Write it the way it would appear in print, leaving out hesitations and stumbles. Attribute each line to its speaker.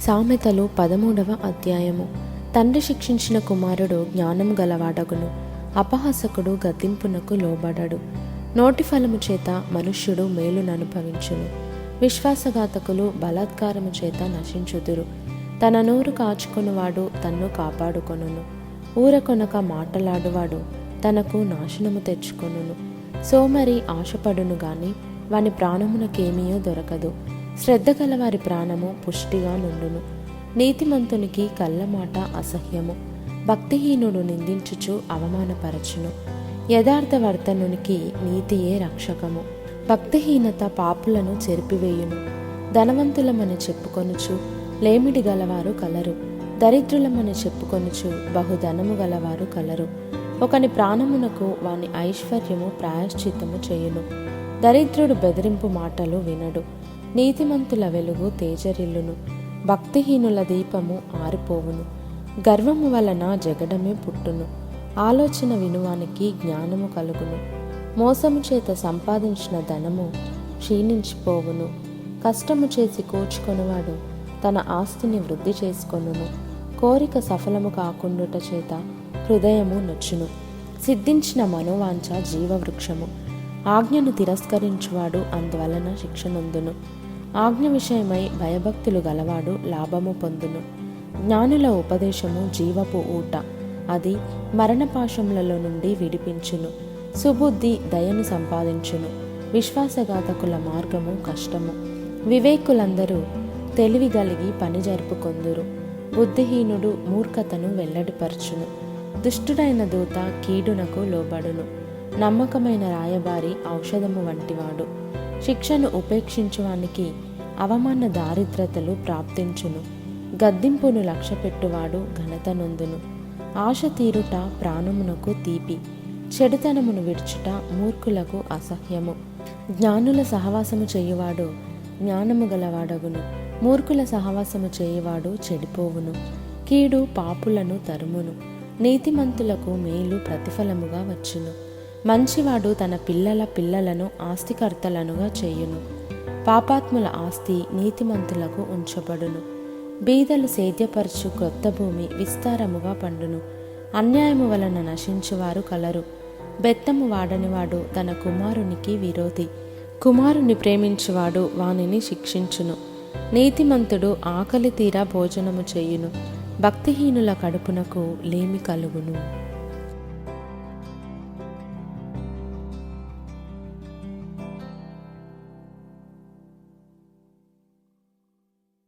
Speaker 1: సామెతలు 13వ అధ్యాయము. తండ్రి శిక్షించిన కుమారుడు జ్ఞానము గలవాడగును, అపహాసకుడు గద్దింపునకు లోబడడు. నోటి ఫలము చేత మనుష్యుడు మేలుననుభవించును, విశ్వాసఘాతకులు బలాత్కారము చేత నశించుదురు. తన నోరు కాచుకొనువాడు తన్ను కాపాడుకొనును, ఊరకొనక మాటలాడువాడు తనకు నాశనము తెచ్చుకొనును. సోమరి ఆశపడును గాని వాని ప్రాణమునకేమీయో దొరకదు. శ్రద్ధ గలవారి ప్రాణము పుష్టిగా నుండును. నీతిమంతునికి కళ్ళమాట అసహ్యము, భక్తిహీనుడు నిందించుచు అవమానపరచును. యథార్థవర్తనునికి నీతియే రక్షకము, భక్తిహీనత పాపులను చెరిపివేయును. ధనవంతులమని చెప్పుకొనుచు లేమిడి గలవారు కలరు, దరిద్రులమని చెప్పుకొనుచు బహుధనము గలవారు కలరు. ఒకని ప్రాణమునకు వాని ఐశ్వర్యము ప్రాయశ్చిత్తము చేయును. దరిద్రుడు బెదిరింపు మాటలు వినడు, నీతిమంతుల వెలుగు తేజరిల్లును. భక్తిహీనుల దీపము ఆరిపోవును. గర్వము వలన జగడమే పుట్టును, ఆలోచన వినువానికి జ్ఞానము కలుగును. మోసము చేత సంపాదించిన ధనము క్షీణించిపోవును. కష్టము చేసి కూర్చుకొనువాడు తన ఆస్తిని వృద్ధి చేసుకొనును. కోరిక సఫలము కాకుండుట చేత హృదయము నొచ్చును. సిద్ధించిన మనోవాంఛ జీవవృక్షము, ఆజ్ఞను తిరస్కరించువాడు అందువలన శిక్షనొందును. ఆజ్ఞ విషయమై భయభక్తులు గలవాడు లాభము పొందును. జ్ఞానుల ఉపదేశము జీవపు ఊట, అది మరణపాశములలో నుండి విడిపించును. సుబుద్ధి దయను సంపాదించును, విశ్వాసఘాతకుల మార్గము కష్టము. వివేకులందరూ తెలివి గలిగి పని జరుపుకొందురు, బుద్ధిహీనుడు మూర్ఖతను వెల్లడిపరచును. దుష్టుడైన దూత కీడునకు లోబడును, నమ్మకమైన రాయబారి ఔషధము వంటివాడు. శిక్షను ఉపేక్షించువానికి అవమాన దారిద్రతలు ప్రాప్తించును. గద్దింపును లక్ష్యపెట్టువాడు ఘనత నొందును. ఆశ తీరుట ప్రాణమునకు తీపి, చెడుతనమును విడుచుట మూర్ఖులకు అసహ్యము. జ్ఞానుల సహవాసము చేయువాడు జ్ఞానము గలవాడగును, మూర్ఖుల సహవాసము చేయువాడు చెడిపోవును. కీడు పాపులను తరుమును, నీతిమంతులకు మేలు ప్రతిఫలముగా వచ్చును. మంచివాడు తన పిల్లల పిల్లలను ఆస్తికర్తలనుగా చేయును, పాపాత్ముల ఆస్తి నీతిమంతులకు ఉంచబడును. బీదలు సేద్యపరచు క్రొత్త భూమి విస్తారముగా పండును, అన్యాయము వలన నశించువారు కలరు. బెత్తము వాడనివాడు తన కుమారునికి విరోధి, కుమారుని ప్రేమించువాడు వానిని శిక్షించును. నీతిమంతుడు ఆకలి తీరా భోజనము చేయును, భక్తిహీనుల కడుపునకు లేమి కలుగును.